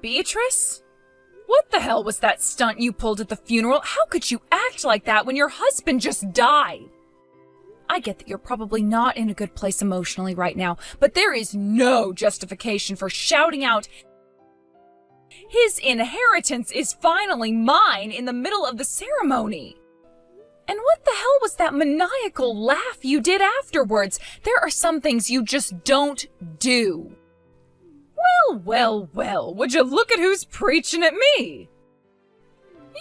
Beatrice? What the hell was that stunt you pulled at the funeral? How could you act like that when your husband just died? I get that you're probably not in a good place emotionally right now, but there is no justification for shouting out, "His inheritance is finally mine," in the middle of the ceremony. And what the hell was that maniacal laugh you did afterwards? There are some things you just don't do. Well, would you look at who's preaching at me?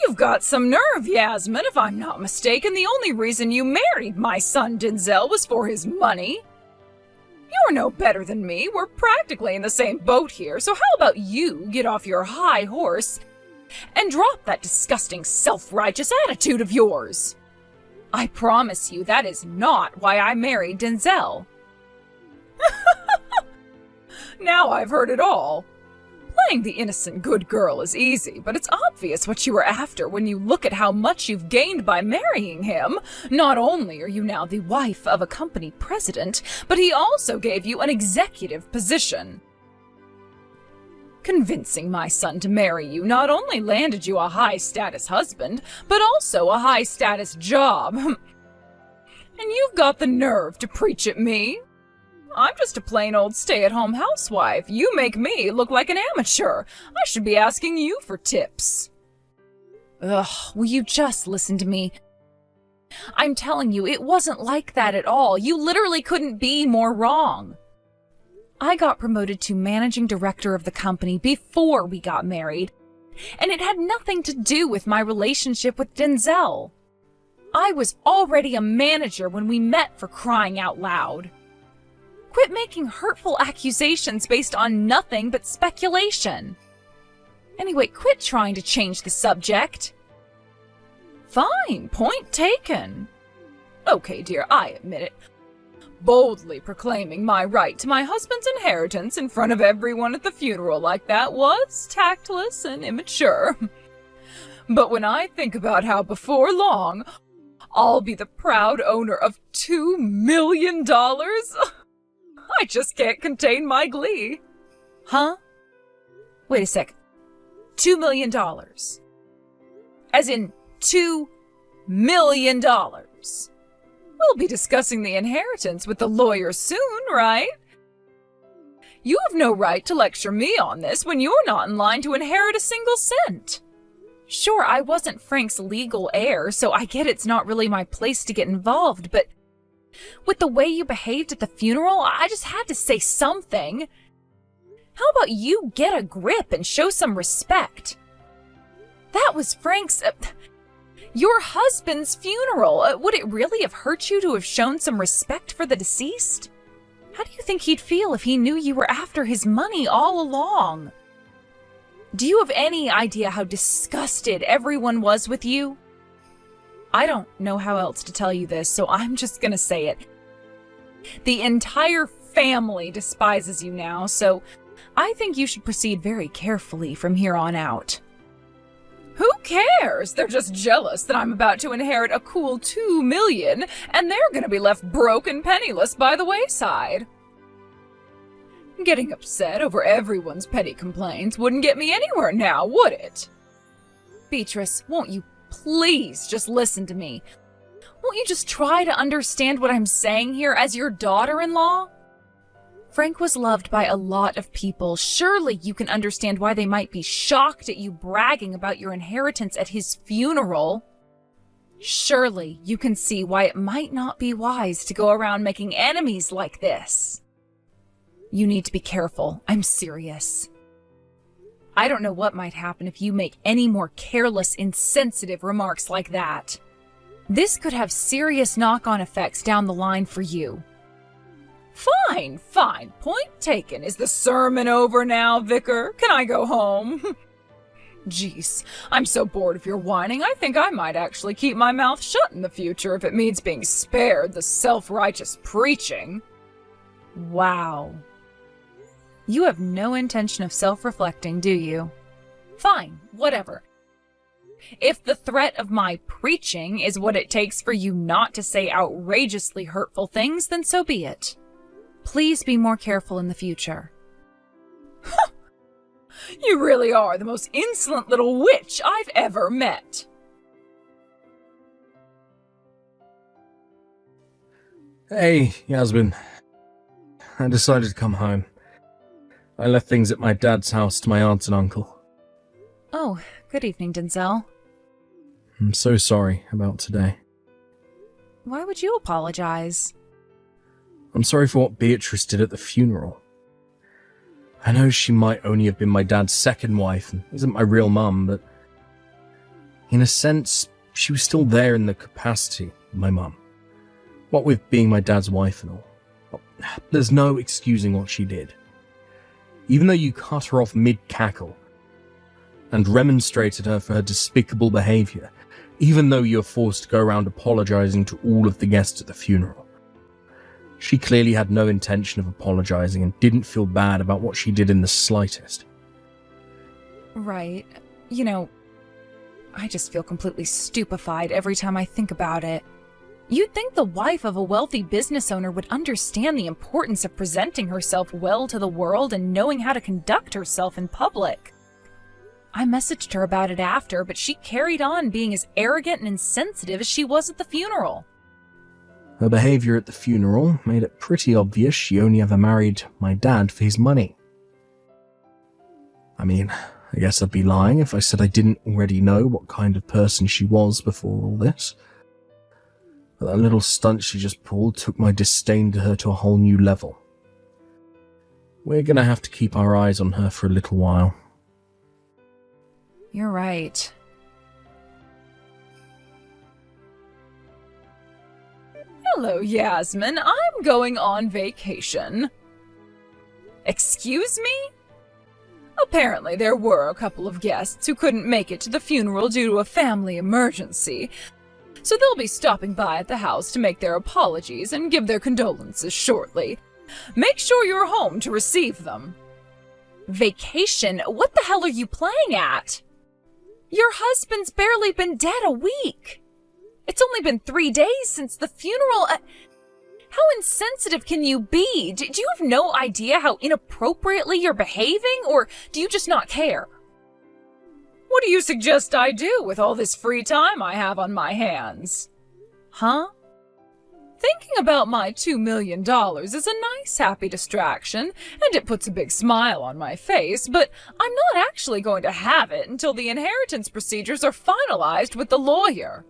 You've got some nerve, Yasmin. If I'm not mistaken, the only reason you married my son Denzel was for his money. You're no better than me. We're practically in the same boat here, so how about you get off your high horse and drop that disgusting self-righteous attitude of yours? I promise you that is not why I married Denzel. Now I've heard it all. Playing the innocent good girl is easy, but it's obvious what you were after when you look at how much you've gained by marrying him. Not only are you now the wife of a company president, but he also gave you an executive position. Convincing my son to marry you not only landed you a high-status husband, but also a high-status job. And you've got the nerve to preach at me? I'm just a plain old stay-at-home housewife. You make me look like an amateur. I should be asking you for tips. Ugh, will you just listen to me? I'm telling you, it wasn't like that at all. You literally couldn't be more wrong. I got promoted to managing director of the company before we got married, and it had nothing to do with my relationship with Denzel. I was already a manager when we met, for crying out loud. Quit making hurtful accusations based on nothing but speculation. Anyway, quit trying to change the subject. Fine, point taken. Okay, dear, I admit it. Boldly proclaiming my right to my husband's inheritance in front of everyone at the funeral like that was tactless and immature. But when I think about how before long I'll be the proud owner of $2 million, I just can't contain my glee. Huh? Wait a sec. $2 million. As in $2 million. We'll be discussing the inheritance with the lawyer soon, right? You have no right to lecture me on this when you're not in line to inherit a single cent. Sure, I wasn't Frank's legal heir, so I get it's not really my place to get involved, but with the way you behaved at the funeral, I just had to say something. How about you get a grip and show some respect? That was Frank's, your husband's funeral. Would it really have hurt you to have shown some respect for the deceased? How do you think he'd feel if he knew you were after his money all along? Do you have any idea how disgusted everyone was with you? I don't know how else to tell you this, so I'm just gonna say it. The entire family despises you now, so I think you should proceed very carefully from here on out. Who cares? They're just jealous that I'm about to inherit a cool $2 million, and they're gonna be left broke and penniless by the wayside. Getting upset over everyone's petty complaints wouldn't get me anywhere now, would it? Beatrice, won't you please just listen to me? Won't you just try to understand what I'm saying here as your daughter-in-law? Frank was loved by a lot of people. Surely you can understand why they might be shocked at you bragging about your inheritance at his funeral. Surely you can see why it might not be wise to go around making enemies like this. You need to be careful. I'm serious. I don't know what might happen if you make any more careless, insensitive remarks like that. This could have serious knock-on effects down the line for you. Fine. Point taken. Is the sermon over now, Vicar? Can I go home? Jeez, I'm so bored of your whining, I think I might actually keep my mouth shut in the future if it means being spared the self-righteous preaching. Wow. You have no intention of self-reflecting, do you? Fine, whatever. If the threat of my preaching is what it takes for you not to say outrageously hurtful things, then so be it. Please be more careful in the future. You really are the most insolent little witch I've ever met. Hey, Yasmin. I decided to come home. I left things at my dad's house to my aunt and uncle. Oh, good evening, Denzel. I'm so sorry about today. Why would you apologize? I'm sorry for what Beatrice did at the funeral. I know she might only have been my dad's second wife and isn't my real mum, but in a sense, she was still there in the capacity of my mum. What with being my dad's wife and all. Well, there's no excusing what she did. Even though you cut her off mid-cackle and remonstrated her for her despicable behaviour, even though you were forced to go around apologising to all of the guests at the funeral, she clearly had no intention of apologising and didn't feel bad about what she did in the slightest. Right. You know, I just feel completely stupefied every time I think about it. You'd think the wife of a wealthy business owner would understand the importance of presenting herself well to the world and knowing how to conduct herself in public. I messaged her about it after, but she carried on being as arrogant and insensitive as she was at the funeral. Her behaviour at the funeral made it pretty obvious she only ever married my dad for his money. I mean, I guess I'd be lying if I said I didn't already know what kind of person she was before all this. But that little stunt she just pulled took my disdain to her to a whole new level. We're gonna have to keep our eyes on her for a little while. You're right. Hello, Yasmin. I'm going on vacation. Excuse me? Apparently there were a couple of guests who couldn't make it to the funeral due to a family emergency, so they'll be stopping by at the house to make their apologies and give their condolences shortly. Make sure you're home to receive them. Vacation? What the hell are you playing at? Your husband's barely been dead a week. It's only been 3 days since the funeral. How insensitive can you be? Do you have no idea how inappropriately you're behaving, or do you just not care? What do you suggest I do with all this free time I have on my hands? Huh? Thinking about my $2 million is a nice, happy distraction, and it puts a big smile on my face, but I'm not actually going to have it until the inheritance procedures are finalized with the lawyer.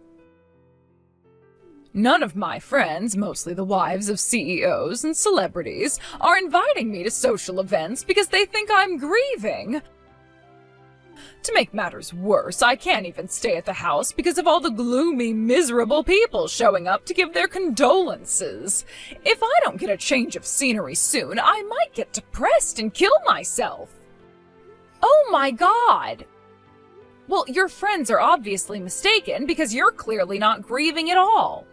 None of my friends, mostly the wives of CEOs and celebrities, are inviting me to social events because they think I'm grieving. To make matters worse, I can't even stay at the house because of all the gloomy, miserable people showing up to give their condolences. If I don't get a change of scenery soon, I might get depressed and kill myself. Oh my God! Well, your friends are obviously mistaken because you're clearly not grieving at all.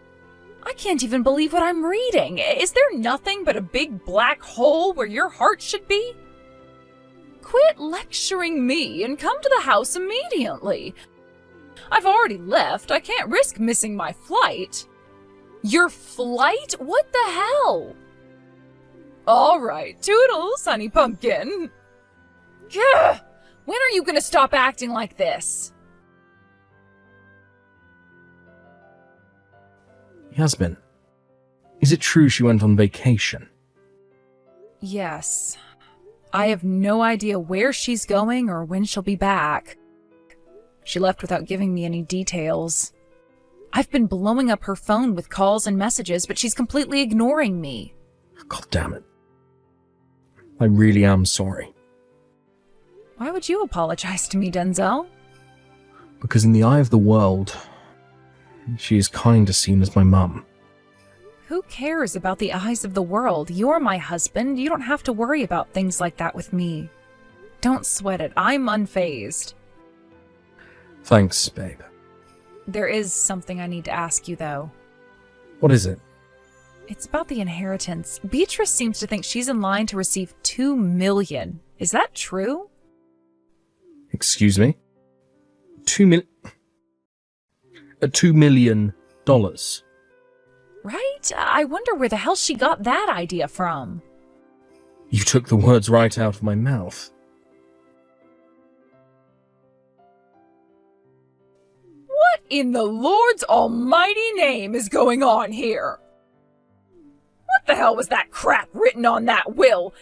I can't even believe what I'm reading. Is there nothing but a big black hole where your heart should be? Quit lecturing me and come to the house immediately. I've already left. I can't risk missing my flight. Your flight? What the hell? All right, toodles, honey pumpkin. Gah! When are you gonna stop acting like this? Yasmin, is it true she went on vacation? Yes. I have no idea where she's going or when she'll be back. She left without giving me any details. I've been blowing up her phone with calls and messages, but she's completely ignoring me. God damn it. I really am sorry. Why would you apologize to me, Denzel? Because in the eye of the world, she is kinda seen as my mum. Who cares about the eyes of the world? You're my husband. You don't have to worry about things like that with me. Don't sweat it. I'm unfazed. Thanks, babe. There is something I need to ask you, though. What is it? It's about the inheritance. Beatrice seems to think she's in line to receive $2 million. Is that true? Excuse me? $2 million. Right? I wonder where the hell she got that idea from. You took the words right out of my mouth. in the Lord's almighty name is going on here? What the hell was that crap written on that will?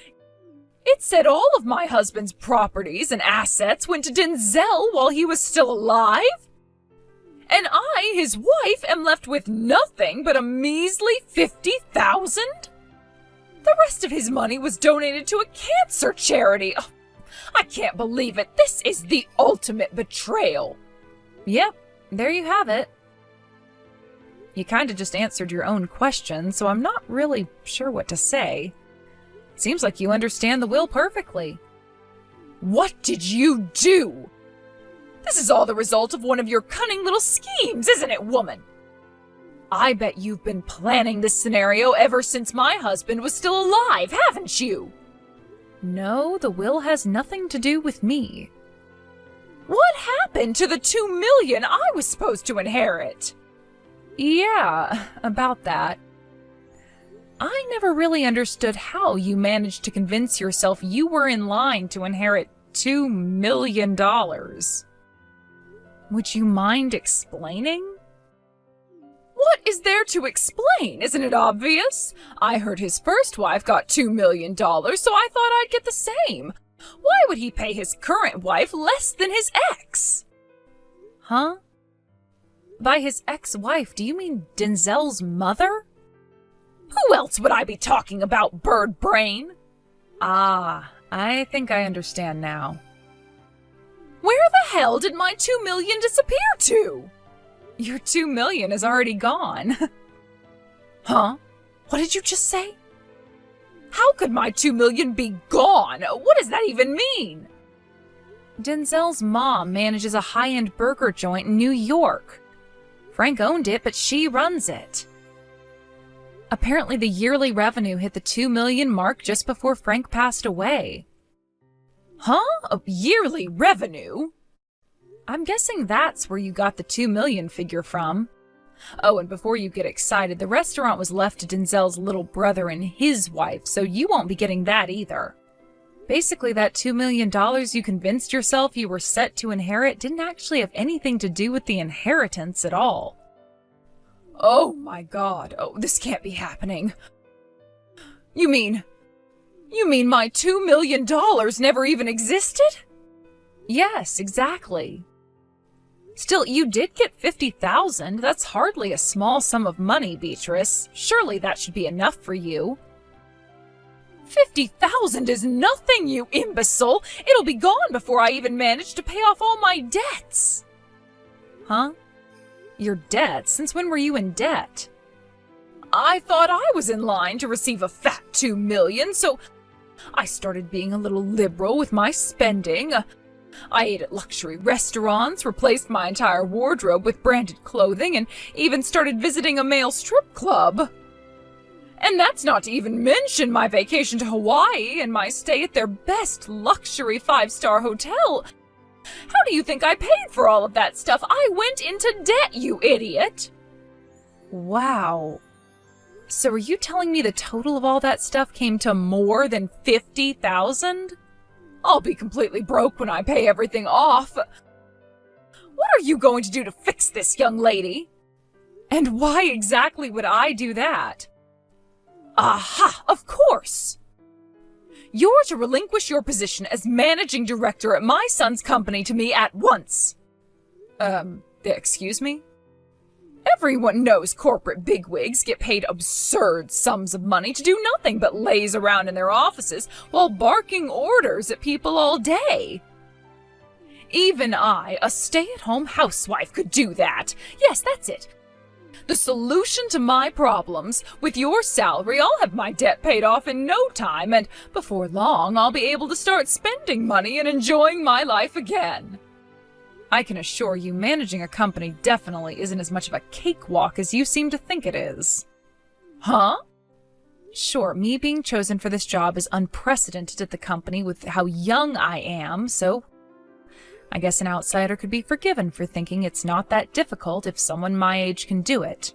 It said all of my husband's properties and assets went to Denzel while he was still alive? And I, his wife, am left with nothing but a measly $50,000? The rest of his money was donated to a cancer charity. Oh, I can't believe it. This is the ultimate betrayal. Yep, there you have it. You kind of just answered your own question, so I'm not really sure what to say. Seems like you understand the will perfectly. What did you do? This is all the result of one of your cunning little schemes, isn't it, woman? I bet you've been planning this scenario ever since my husband was still alive, haven't you? No, the will has nothing to do with me. What happened to the $2 million I was supposed to inherit? Yeah, about that. I never really understood how you managed to convince yourself you were in line to inherit $2 million. Would you mind explaining? What is there to explain? Isn't it obvious? I heard his first wife got $2 million, so I thought I'd get the same. Why would he pay his current wife less than his ex? Huh? By his ex-wife, do you mean Denzel's mother? Who else would I be talking about, bird brain? Ah, I think I understand now. Where the hell did my $2 million disappear to? Your $2 million is already gone. Huh? What did you just say? How could my $2 million be gone? What does that even mean? Denzel's mom manages a high-end burger joint in New York. Frank owned it, but she runs it. Apparently the yearly revenue hit the $2 million mark just before Frank passed away. Huh? A yearly revenue? I'm guessing that's where you got the $2 million figure from. Oh, and before you get excited, the restaurant was left to Denzel's little brother and his wife, so you won't be getting that either. Basically, that $2 million you convinced yourself you were set to inherit didn't actually have anything to do with the inheritance at all. Oh my God. Oh, this can't be happening. You mean my $2 million never even existed? Yes, exactly. Still, you did get $50,000. That's hardly a small sum of money, Beatrice. Surely that should be enough for you. $50,000 is nothing, you imbecile! It'll be gone before I even manage to pay off all my debts! Huh? Your debts? Since when were you in debt? I thought I was in line to receive a fat $2 million, so I started being a little liberal with my spending. I ate at luxury restaurants, replaced my entire wardrobe with branded clothing, and even started visiting a male strip club. And that's not to even mention my vacation to Hawaii and my stay at their best luxury 5-star hotel. How do you think I paid for all of that stuff? I went into debt, you idiot! Wow. So are you telling me the total of all that stuff came to more than $50,000? I'll be completely broke when I pay everything off. What are you going to do to fix this, young lady? And why exactly would I do that? Aha! Of course! You're to relinquish your position as managing director at my son's company to me at once. Excuse me? Everyone knows corporate bigwigs get paid absurd sums of money to do nothing but laze around in their offices while barking orders at people all day. Even I, a stay-at-home housewife, could do that. Yes, that's it. The solution to my problems: with your salary, I'll have my debt paid off in no time, and before long, I'll be able to start spending money and enjoying my life again. I can assure you, managing a company definitely isn't as much of a cakewalk as you seem to think it is. Huh? Sure, me being chosen for this job is unprecedented at the company with how young I am, so I guess an outsider could be forgiven for thinking it's not that difficult if someone my age can do it.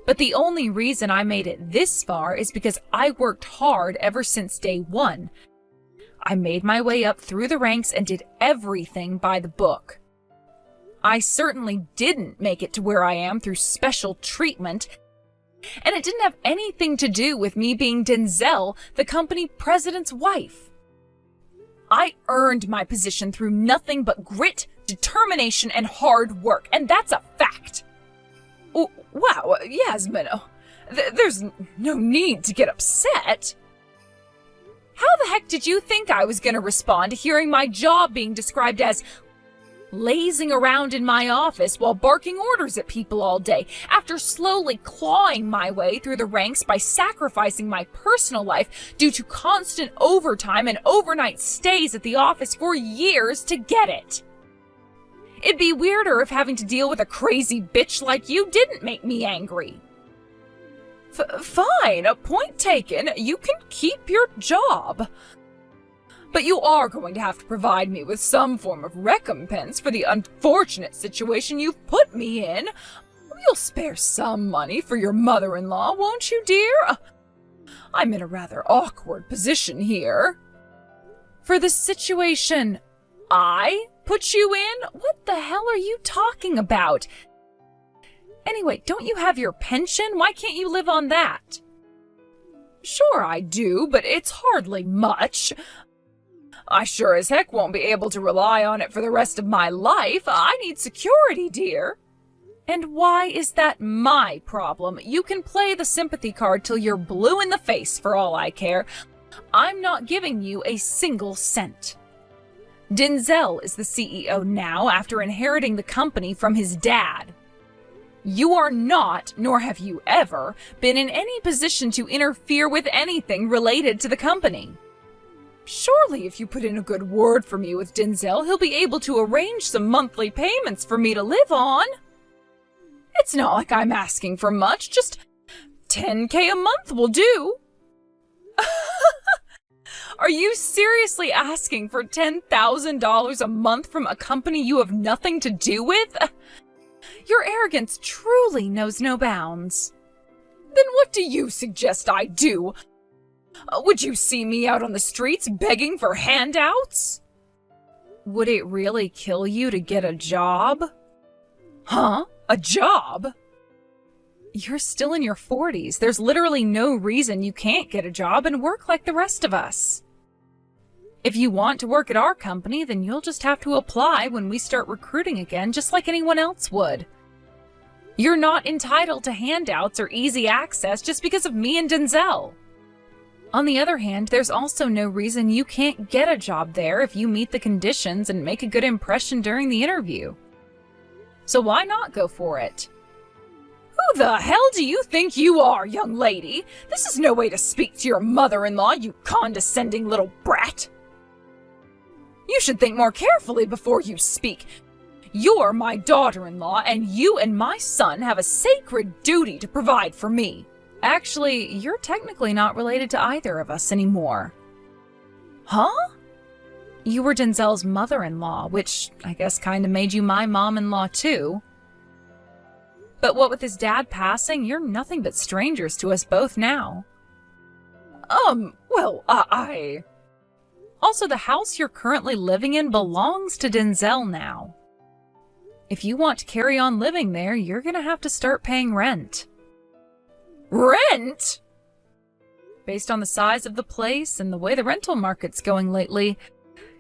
But the only reason I made it this far is because I worked hard ever since day one. I made my way up through the ranks and did everything by the book. I certainly didn't make it to where I am through special treatment, and it didn't have anything to do with me being Denzel, the company president's wife. I earned my position through nothing but grit, determination, and hard work, and that's a fact. Oh, wow, Yasmin, there's no need to get upset. How the heck did you think I was going to respond to hearing my job being described as lazing around in my office while barking orders at people all day, after slowly clawing my way through the ranks by sacrificing my personal life due to constant overtime and overnight stays at the office for years to get it? It'd be weirder if having to deal with a crazy bitch like you didn't make me angry. Fine, a point taken. You can keep your job. But you are going to have to provide me with some form of recompense for the unfortunate situation you've put me in. You'll spare some money for your mother-in-law, won't you, dear? I'm in a rather awkward position here. For the situation I put you in? What the hell are you talking about? Anyway, don't you have your pension? Why can't you live on that? Sure I do, but it's hardly much. I sure as heck won't be able to rely on it for the rest of my life. I need security, dear. And why is that my problem? You can play the sympathy card till you're blue in the face for all I care. I'm not giving you a single cent. Denzel is the CEO now after inheriting the company from his dad. You are not, nor have you ever, been in any position to interfere with anything related to the company. Surely if you put in a good word for me with Denzel, he'll be able to arrange some monthly payments for me to live on. It's not like I'm asking for much, just $10K a month will do. Are you seriously asking for $10,000 a month from a company you have nothing to do with? Your arrogance truly knows no bounds. Then what do you suggest I do? Would you see me out on the streets begging for handouts? Would it really kill you to get a job? Huh? A job? You're still in your 40s. There's literally no reason you can't get a job and work like the rest of us. If you want to work at our company, then you'll just have to apply when we start recruiting again, just like anyone else would. You're not entitled to handouts or easy access just because of me and Denzel. On the other hand, there's also no reason you can't get a job there if you meet the conditions and make a good impression during the interview. So why not go for it? Who the hell do you think you are, young lady? This is no way to speak to your mother-in-law, you condescending little brat. You should think more carefully before you speak. You're my daughter-in-law, and you and my son have a sacred duty to provide for me. Actually, you're technically not related to either of us anymore. Huh? You were Denzel's mother-in-law, which I guess kind of made you my mom-in-law too. But what with his dad passing, you're nothing but strangers to us both now. Well, I... Also, the house you're currently living in belongs to Denzel now. If you want to carry on living there, you're gonna have to start paying rent. Rent? Based on the size of the place and the way the rental market's going lately,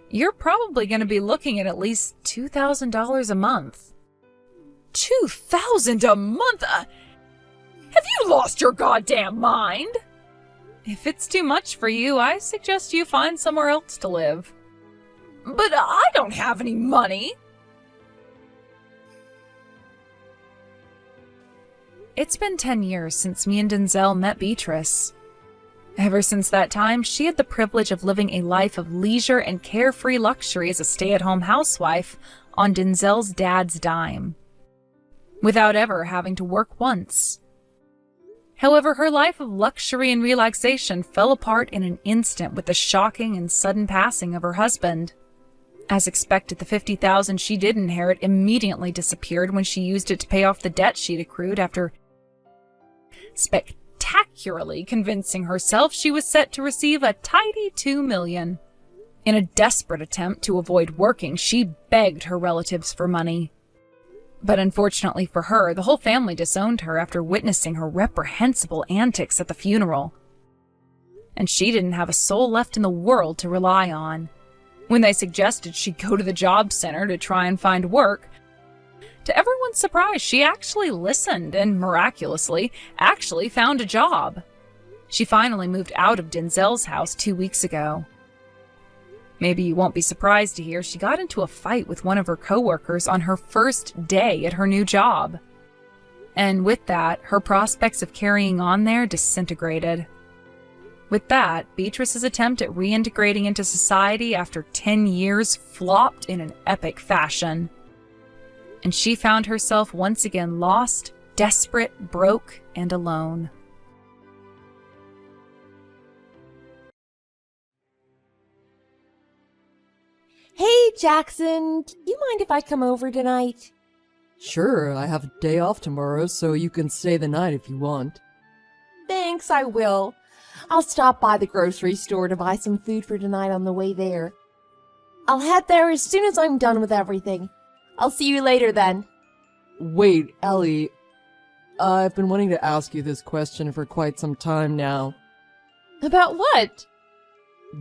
you're probably going to be looking at least $2,000 a month. $2,000 a month? Have you lost your goddamn mind? If it's too much for you, I suggest you find somewhere else to live. But I don't have any money. It's been 10 years since me and Denzel met Beatrice. Ever since that time, she had the privilege of living a life of leisure and carefree luxury as a stay-at-home housewife on Denzel's dad's dime, without ever having to work once. However, her life of luxury and relaxation fell apart in an instant with the shocking and sudden passing of her husband. As expected, the $50,000 she did inherit immediately disappeared when she used it to pay off the debt she'd accrued after spectacularly convincing herself she was set to receive a tidy $2 million. In a desperate attempt to avoid working, she begged her relatives for money. But unfortunately for her, the whole family disowned her after witnessing her reprehensible antics at the funeral. And she didn't have a soul left in the world to rely on. When they suggested she go to the job center to try and find work, to everyone's surprise, she actually listened and miraculously actually found a job. She finally moved out of Denzel's house 2 weeks ago. Maybe you won't be surprised to hear she got into a fight with one of her coworkers on her first day at her new job. And with that, her prospects of carrying on there disintegrated. With that, Beatrice's attempt at reintegrating into society after 10 years flopped in an epic fashion. And she found herself once again lost, desperate, broke, and alone. Hey, Jackson, do you mind if I come over tonight? Sure, I have a day off tomorrow, so you can stay the night if you want. Thanks, I will. I'll stop by the grocery store to buy some food for tonight on the way there. I'll head there as soon as I'm done with everything. I'll see you later then. Wait, Ellie, I've been wanting to ask you this question for quite some time now. About what?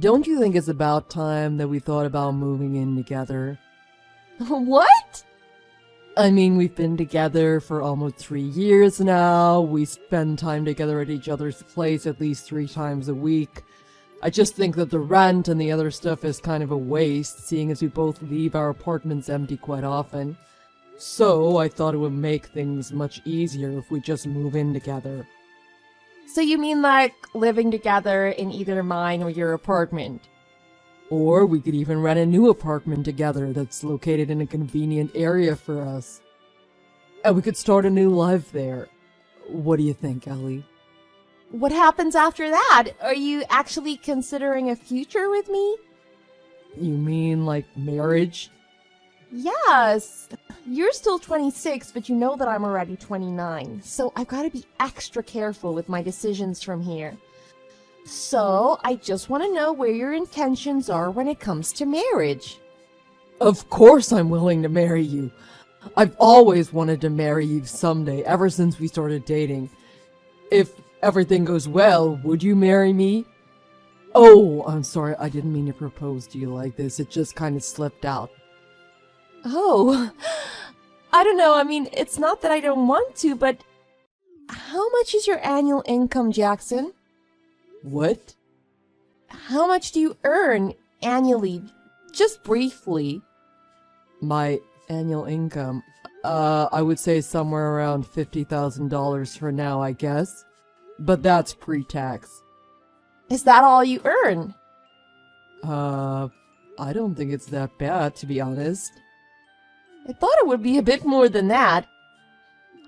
Don't you think it's about time that we thought about moving in together? What? I mean, we've been together for almost 3 years now. We spend time together at each other's place at least 3 times a week. I just think that the rent and the other stuff is kind of a waste, seeing as we both leave our apartments empty quite often. So I thought it would make things much easier if we just move in together. So you mean like living together in either mine or your apartment? Or we could even rent a new apartment together that's located in a convenient area for us. And we could start a new life there. What do you think, Ellie? What happens after that? Are you actually considering a future with me? You mean like marriage? Yes. You're still 26, but you know that I'm already 29. So I've got to be extra careful with my decisions from here. So I just want to know where your intentions are when it comes to marriage. Of course I'm willing to marry you. I've always wanted to marry you someday, ever since we started dating. If everything goes well, would you marry me? Oh, I'm sorry, I didn't mean to propose to you like this. It just kind of slipped out. Oh, I don't know. I mean, it's not that I don't want to, but how much is your annual income, Jackson? What? How much do you earn annually? Just briefly. My annual income? I would say somewhere around $50,000 for now, I guess. But that's pre-tax. Is that all you earn? I don't think it's that bad, to be honest. I thought it would be a bit more than that.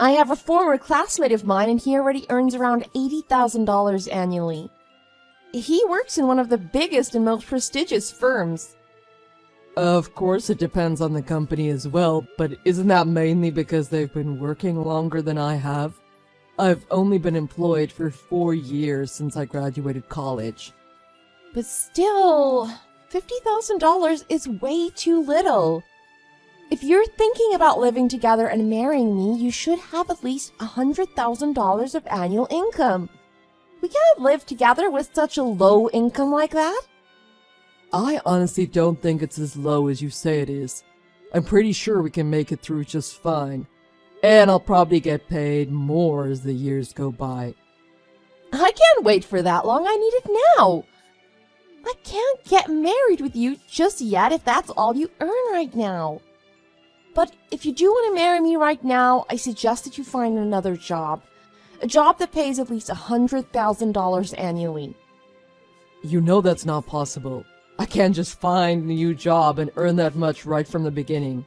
I have a former classmate of mine, and he already earns around $80,000 annually. He works in one of the biggest and most prestigious firms. Of course, it depends on the company as well, but isn't that mainly because they've been working longer than I have? I've only been employed for 4 years since I graduated college. But still, $50,000 is way too little. If you're thinking about living together and marrying me, you should have at least $100,000 of annual income. We can't live together with such a low income like that. I honestly don't think it's as low as you say it is. I'm pretty sure we can make it through just fine. And I'll probably get paid more as the years go by. I can't wait for that long. I need it now. I can't get married with you just yet if that's all you earn right now. But if you do want to marry me right now, I suggest that you find another job. A job that pays at least $100,000 annually. You know that's not possible. I can't just find a new job and earn that much right from the beginning.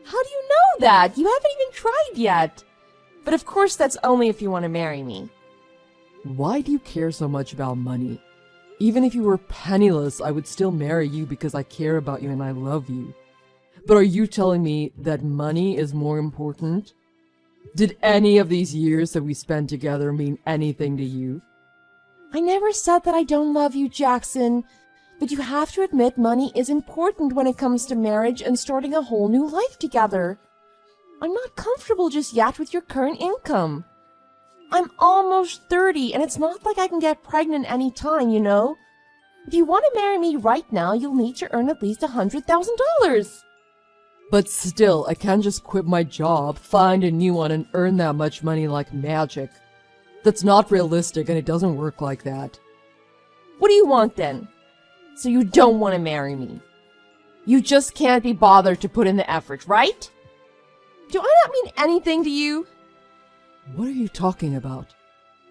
How do you know that? You haven't even tried yet. But of course that's only if you want to marry me. Why do you care so much about money? Even if you were penniless, I would still marry you because I care about you and I love you. But are you telling me that money is more important? Did any of these years that we spent together mean anything to you? I never said that I don't love you, Jackson. But you have to admit money is important when it comes to marriage and starting a whole new life together. I'm not comfortable just yet with your current income. I'm almost 30, and it's not like I can get pregnant any time, you know? If you want to marry me right now, you'll need to earn at least $100,000. But still, I can't just quit my job, find a new one, and earn that much money like magic. That's not realistic, and it doesn't work like that. What do you want then? So you don't want to marry me. You just can't be bothered to put in the effort, right? Do I not mean anything to you? What are you talking about?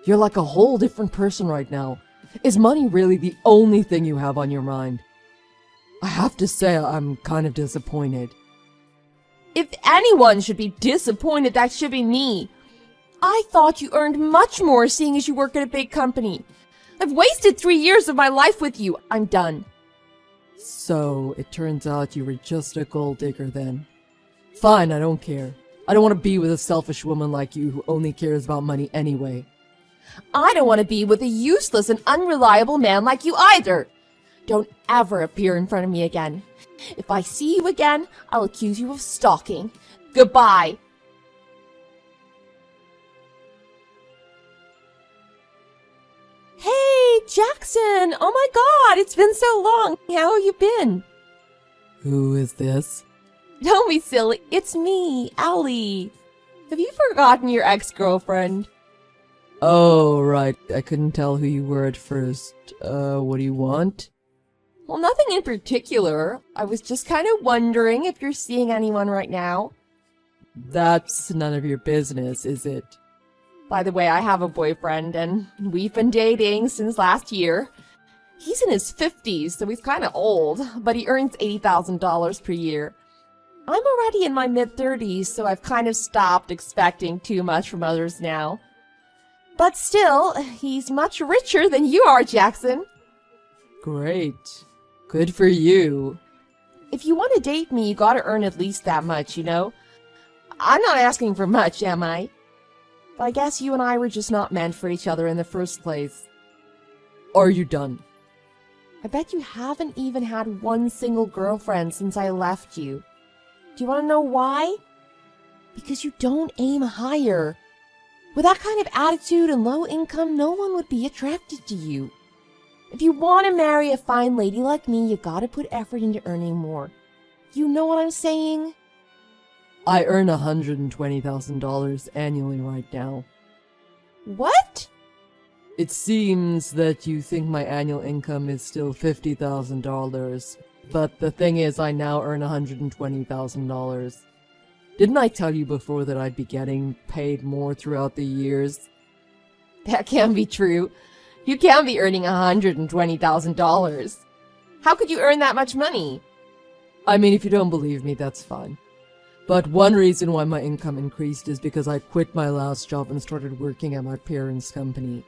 You're like a whole different person right now. Is money really the only thing you have on your mind? I have to say, I'm kind of disappointed. If anyone should be disappointed, that should be me. I thought you earned much more seeing as you work at a big company. I've wasted 3 years of my life with you. I'm done. So, it turns out you were just a gold digger then. Fine, I don't care. I don't want to be with a selfish woman like you who only cares about money anyway. I don't want to be with a useless and unreliable man like you either. Don't ever appear in front of me again. If I see you again, I'll accuse you of stalking. Goodbye. Hey, Jackson! Oh my god, it's been so long. How have you been? Who is this? Don't be silly. It's me, Ellie. Have you forgotten your ex-girlfriend? Oh, right. I couldn't tell who you were at first. What do you want? Well, nothing in particular. I was just kind of wondering if you're seeing anyone right now. That's none of your business, is it? By the way, I have a boyfriend, and we've been dating since last year. He's in his 50s, so he's kind of old, but he earns $80,000 per year. I'm already in my mid-30s, so I've kind of stopped expecting too much from others now. But still, he's much richer than you are, Jackson. Great. Good for you. If you want to date me, you gotta earn at least that much, you know? I'm not asking for much, am I? But I guess you and I were just not meant for each other in the first place. Are you done? I bet you haven't even had one single girlfriend since I left you. Do you want to know why? Because you don't aim higher. With that kind of attitude and low income, no one would be attracted to you. If you want to marry a fine lady like me, you gotta put effort into earning more. You know what I'm saying? I earn $120,000 annually right now. What? It seems that you think my annual income is still $50,000, but the thing is I now earn $120,000. Didn't I tell you before that I'd be getting paid more throughout the years? That can't be true. You can't be earning $120,000. How could you earn that much money? I mean, if you don't believe me, that's fine. But one reason why my income increased is because I quit my last job and started working at my parents' company.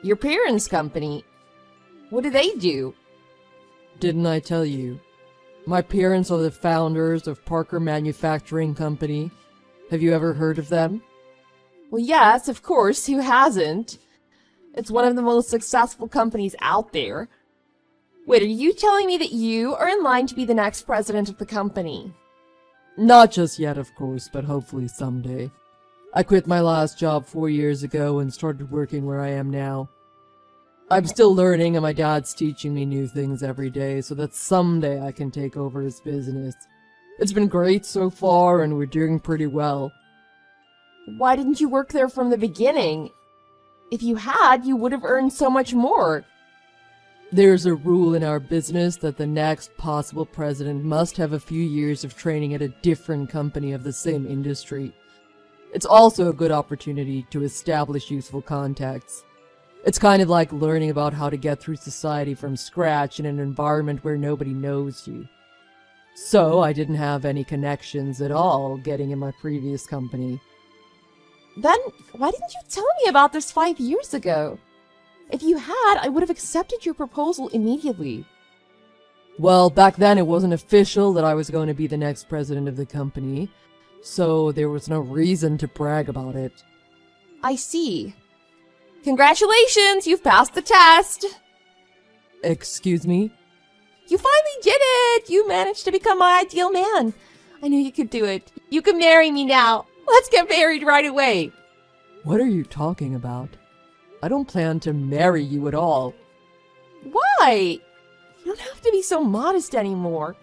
Your parents' company? What do they do? Didn't I tell you? My parents are the founders of Parker Manufacturing Company. Have you ever heard of them? Well, yes, of course. Who hasn't? It's one of the most successful companies out there. Wait, are you telling me that you are in line to be the next president of the company? Not just yet, of course, but hopefully someday. I quit my last job 4 years ago and started working where I am now. I'm still learning, and my dad's teaching me new things every day, so that someday I can take over his business. It's been great so far, and we're doing pretty well. Why didn't you work there from the beginning? If you had, you would have earned so much more. There's a rule in our business that the next possible president must have a few years of training at a different company of the same industry. It's also a good opportunity to establish useful contacts. It's kind of like learning about how to get through society from scratch in an environment where nobody knows you. So I didn't have any connections at all getting in my previous company. Then why didn't you tell me about this 5 years ago? If you had, I would have accepted your proposal immediately. Well, back then it wasn't official that I was going to be the next president of the company, so there was no reason to brag about it. I see. Congratulations, you've passed the test! Excuse me? You finally did it! You managed to become my ideal man. I knew you could do it. You can marry me now. Let's get married right away. What are you talking about? I don't plan to marry you at all. Why? You don't have to be so modest anymore.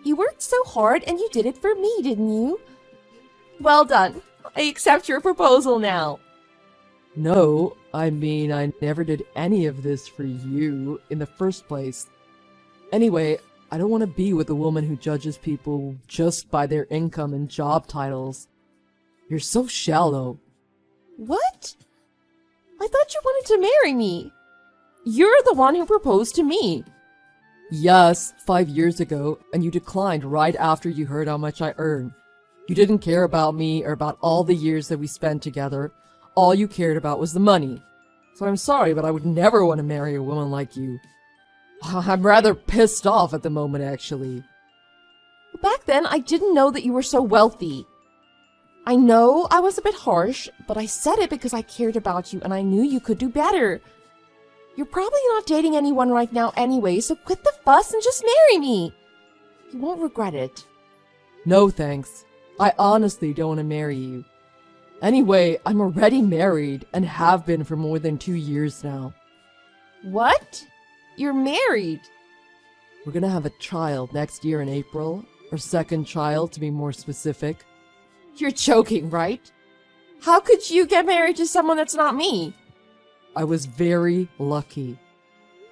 You worked so hard and you did it for me, didn't you? Well done. I accept your proposal now. No, I mean, I never did any of this for you in the first place. Anyway, I don't want to be with a woman who judges people just by their income and job titles. You're so shallow. What? I thought you wanted to marry me. You're the one who proposed to me. Yes, 5 years ago, and you declined right after you heard how much I earn. You didn't care about me or about all the years that we spent together. All you cared about was the money. So I'm sorry, but I would never want to marry a woman like you. I'm rather pissed off at the moment, actually. Back then, I didn't know that you were so wealthy. I know I was a bit harsh, but I said it because I cared about you and I knew you could do better. You're probably not dating anyone right now anyway, so quit the fuss and just marry me. You won't regret it. No thanks. I honestly don't want to marry you. Anyway, I'm already married and have been for more than 2 years now. What? You're married? We're gonna have a child next year in April. Our second child, to be more specific. You're joking, right? How could you get married to someone that's not me? I was very lucky.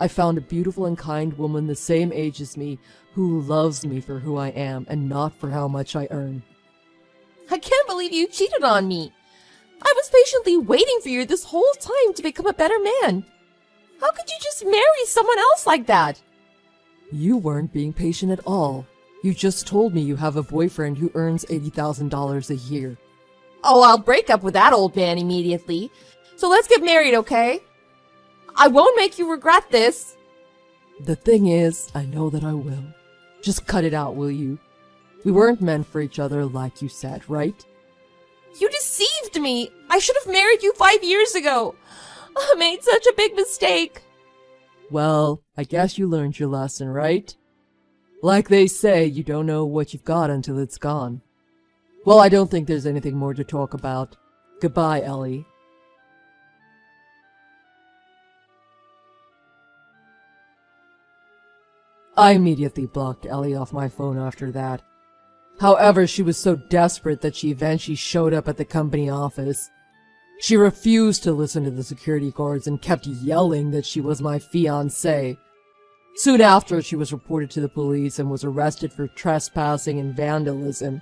I found a beautiful and kind woman the same age as me who loves me for who I am and not for how much I earn. I can't believe you cheated on me. I was patiently waiting for you this whole time to become a better man. How could you just marry someone else like that? You weren't being patient at all. You just told me you have a boyfriend who earns $80,000 a year. Oh, I'll break up with that old man immediately. So let's get married, okay? I won't make you regret this. The thing is, I know that I will. Just cut it out, will you? We weren't meant for each other like you said, right? You deceived me. I should have married you 5 years ago. I made such a big mistake. Well, I guess you learned your lesson, right? Like they say, you don't know what you've got until it's gone. Well, I don't think there's anything more to talk about. Goodbye, Ellie. I immediately blocked Ellie off my phone after that. However, she was so desperate that she eventually showed up at the company office. She refused to listen to the security guards and kept yelling that she was my fiancé. Soon after, she was reported to the police and was arrested for trespassing and vandalism.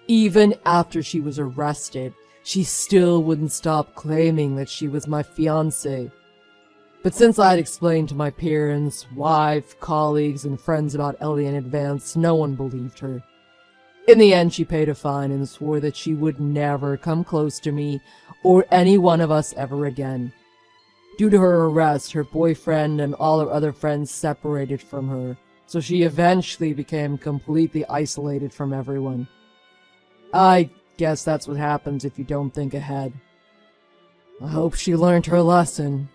Even after she was arrested, she still wouldn't stop claiming that she was my fiancé. But since I had explained to my parents, wife, colleagues, and friends about Ellie in advance, no one believed her. In the end, she paid a fine and swore that she would never come close to me or any one of us ever again. Due to her arrest, her boyfriend and all her other friends separated from her, so she eventually became completely isolated from everyone. I guess that's what happens if you don't think ahead. I hope she learned her lesson.